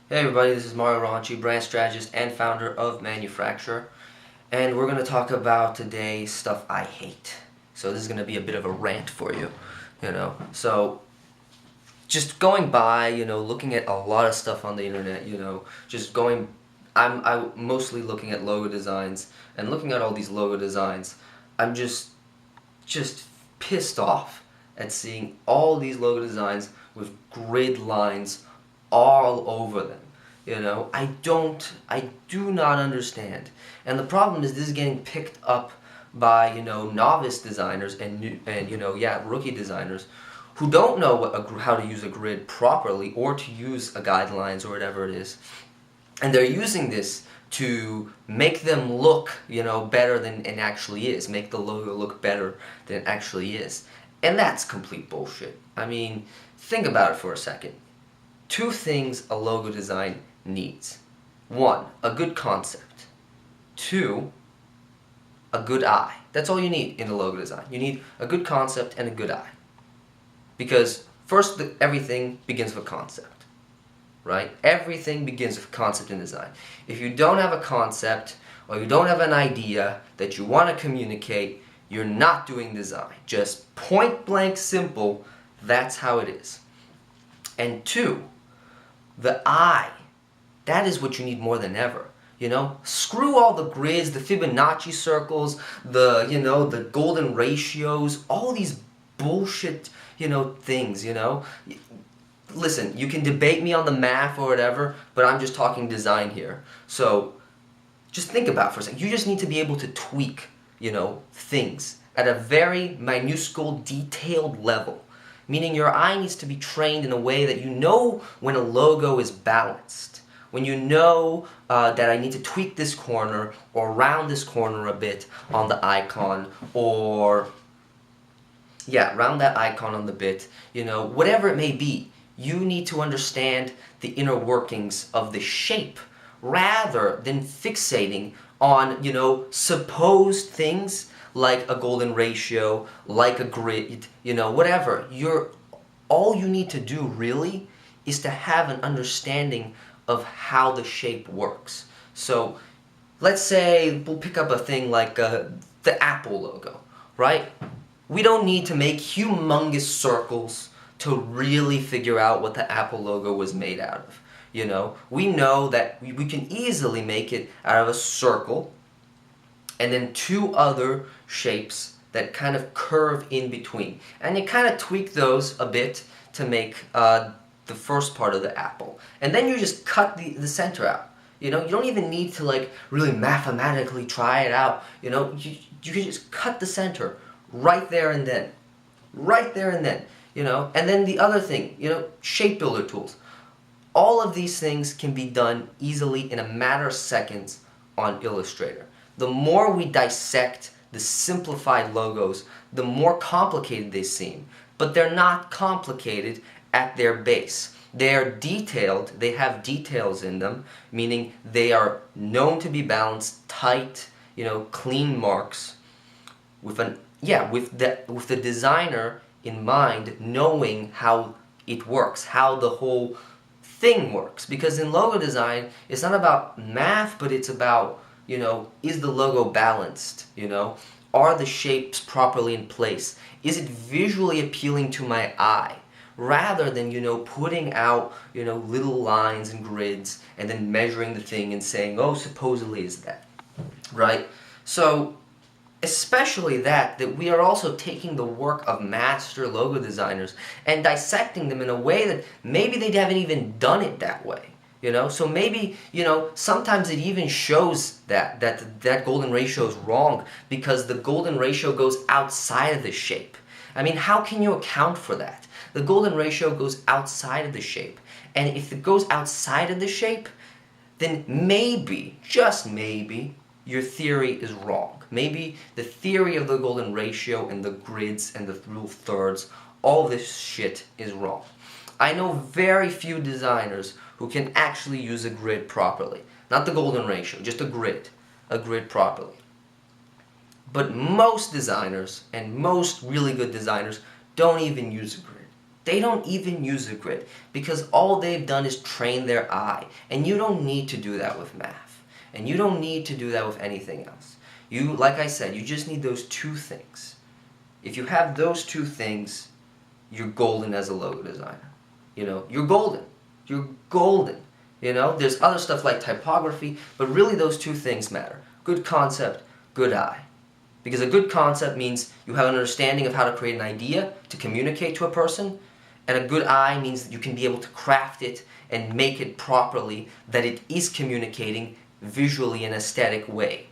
Hey everybody, this is Mario Ranchi, brand strategist and founder of Manufacturer, and we're going to talk about today stuff I hate. So this is going to be a bit of a rant for you. So just going by, looking at a lot of stuff on the internet, just going, I'm mostly looking at logo designs, and looking at all these logo designs, I'm just pissed off at seeing all these logo designs with grid lines all over them. I do not understand. And the problem is this is getting picked up by, novice designers and rookie designers who don't know how to use a grid properly or to use a guidelines or whatever it is. And they're using this to make them look, better than it actually is, make the logo look better than it actually is. And that's complete bullshit. I mean, think about it for a second. Two things a logo design needs. One, a good concept. Two, a good eye. That's all you need in a logo design. You need a good concept and a good eye. Because first, everything begins with concept, right? Everything begins with concept in design. If you don't have a concept or you don't have an idea that you want to communicate, you're not doing design. Just point blank simple, that's how it is. And two, the eye. That is what you need more than ever. Screw all the grids, the Fibonacci circles, the golden ratios, all these bullshit, things, Listen, you can debate me on the math or whatever, but I'm just talking design here. So, just think about it for a second. You just need to be able to tweak, things at a very minuscule, detailed level. Meaning your eye needs to be trained in a way that you know when a logo is balanced. When you know that I need to tweak this corner or round this corner a bit on the icon, or round that icon on the bit, whatever it may be, you need to understand the inner workings of the shape rather than fixating on, supposed things like a golden ratio, like a grid, whatever. All you need to do really is to have an understanding of how the shape works. So let's say we'll pick up a thing like the Apple logo, right? We don't need to make humongous circles to really figure out what the Apple logo was made out of. We know that we can easily make it out of a circle and then two other shapes that kind of curve in between. And you kind of tweak those a bit to make the first part of the apple. And then you just cut the center out. You don't even need to really mathematically try it out. You can just cut the center right there and then. Right there and then. And then the other thing, shape builder tools. All of these things can be done easily in a matter of seconds on Illustrator. The more we dissect the simplified logos, the more complicated they seem. But they're not complicated at their base. They are detailed, they have details in them, meaning they are known to be balanced, tight, clean marks, with the designer in mind, knowing how it works, how the whole thing works. Because in logo design, it's not about math, but it's about, is the logo balanced? Are the shapes properly in place? Is it visually appealing to my eye? Rather than, putting out, little lines and grids and then measuring the thing and saying, oh, supposedly is that, right? So, especially that we are also taking the work of master logo designers and dissecting them in a way that maybe they haven't even done it that way. So maybe, sometimes it even shows that golden ratio is wrong because the golden ratio goes outside of the shape. I mean, how can you account for that? The golden ratio goes outside of the shape. And if it goes outside of the shape, then maybe, just maybe, your theory is wrong. Maybe the theory of the golden ratio and the grids and the rule of thirds, all this shit is wrong. I know very few designers who can actually use a grid properly. Not the golden ratio, just a grid properly. But most designers, and most really good designers, don't even use a grid. They don't even use a grid because all they've done is train their eye. And you don't need to do that with math. And you don't need to do that with anything else. You, like I said, you just need those two things. If you have those two things, you're golden as a logo designer. You know, you're golden. You're golden. You know, there's other stuff like typography, but really those two things matter. Good concept, good eye. Because a good concept means you have an understanding of how to create an idea to communicate to a person, and a good eye means that you can be able to craft it and make it properly, that it is communicating visually in an aesthetic way.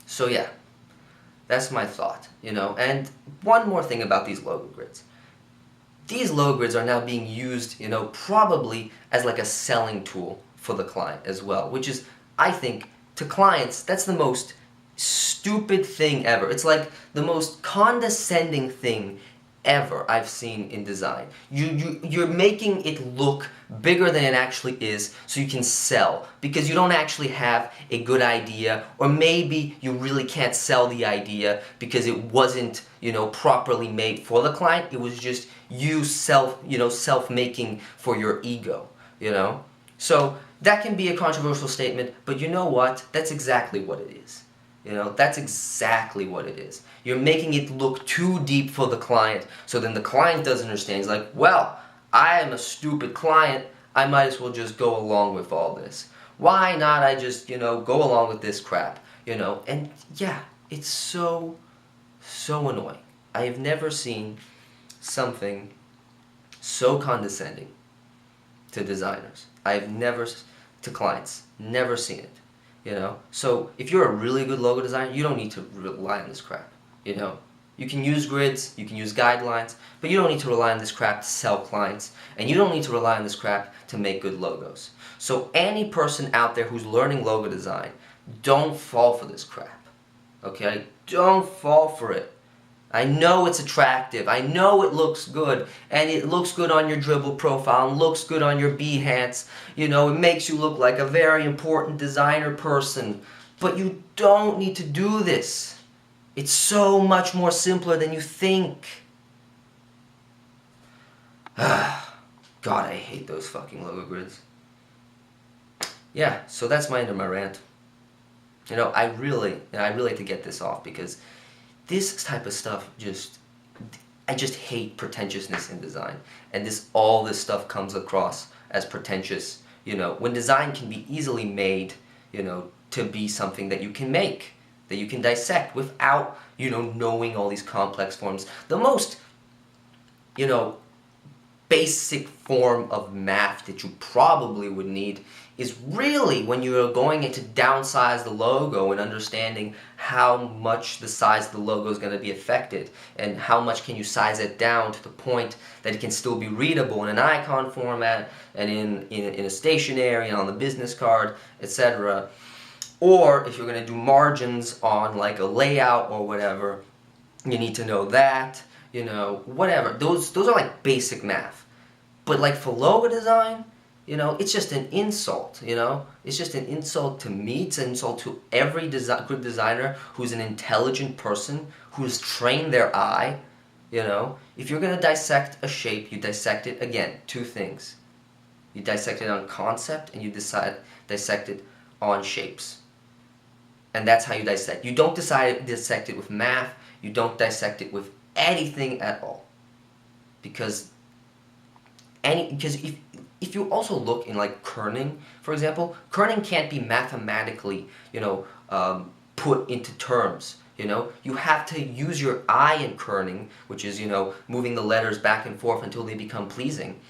So yeah, that's my thought, you know. And one more thing about these logo grids. These logo grids are now being used, you know, probably as like a selling tool for the client as well, which is, I think, to clients, that's the most stupid thing ever. It's like the most condescending thing ever I've seen in design. You're making it look bigger than it actually is so you can sell, because you don't actually have a good idea, or maybe you really can't sell the idea because it wasn't, you know, properly made for the client. It was just you self-making for your ego, you know? So that can be a controversial statement, but you know what? That's exactly what it is. You know, that's exactly what it is. You're making it look too deep for the client, so then the client doesn't understand. He's like, well, I am a stupid client, I might as well just go along with all this. Why not I just, you know, go along with this crap, you know? And yeah, it's so annoying. I have never seen something so condescending to designers. I've never, to clients, never seen it. You know, so if you're a really good logo designer, you don't need to rely on this crap. You know, you can use grids, you can use guidelines, but you don't need to rely on this crap to sell clients, and you don't need to rely on this crap to make good logos. So any person out there who's learning logo design, don't fall for this crap. Okay, don't fall for it. I know it's attractive, I know it looks good, and it looks good on your Dribble profile, and looks good on your Behance, you know, it makes you look like a very important designer person, but you don't need to do this. It's so much more simpler than you think. God, I hate those fucking logo grids. Yeah, so that's my end of my rant. You know, I really had to get this off because this type of stuff I just hate pretentiousness in design, and all this stuff comes across as pretentious, you know, when design can be easily made, you know, to be something that you can make, that you can dissect without, you know, knowing all these complex forms. The most, you know, basic form of math that you probably would need is really when you are going to downsize the logo and understanding how much the size of the logo is going to be affected, and how much can you size it down to the point that it can still be readable in an icon format and in a stationery and on the business card, etc. Or if you're going to do margins on like a layout or whatever, you need to know that, you know, whatever. Those are like basic math. But like for logo design, you know, it's just an insult, you know? It's just an insult to me, it's an insult to every good designer who's an intelligent person, who's trained their eye, you know? If you're going to dissect a shape, you dissect it, again, two things. You dissect it on concept, and you dissect it on shapes. And that's how you dissect. You don't dissect it with math, you don't dissect it with anything at all. Because if you also look in like kerning, for example, kerning can't be mathematically, you know, put into terms, you know. You have to use your eye in kerning, which is, you know, moving the letters back and forth until they become pleasing.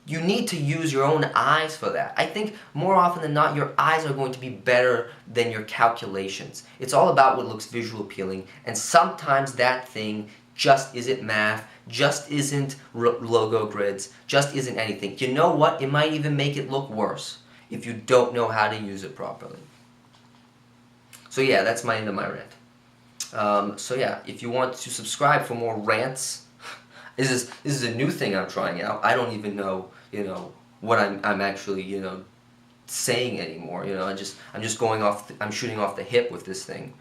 You need to use your own eyes for that. I think more often than not, your eyes are going to be better than your calculations. It's all about what looks visual appealing, and sometimes that thing just isn't math, just isn't logo grids, just isn't anything. You know what? It might even make it look worse if you don't know how to use it properly. So yeah, that's my end of my rant. So yeah, if you want to subscribe for more rants, this is a new thing I'm trying out. I don't even know, you know, what I'm actually, you know, saying anymore. You know, I'm just going off. I'm shooting off the hip with this thing.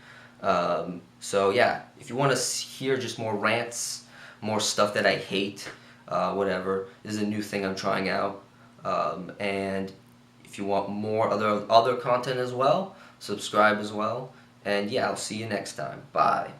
So yeah, if you want to hear just more rants, more stuff that I hate, whatever. This is a new thing I'm trying out. And if you want more other content as well, subscribe as well. And yeah, I'll see you next time. Bye.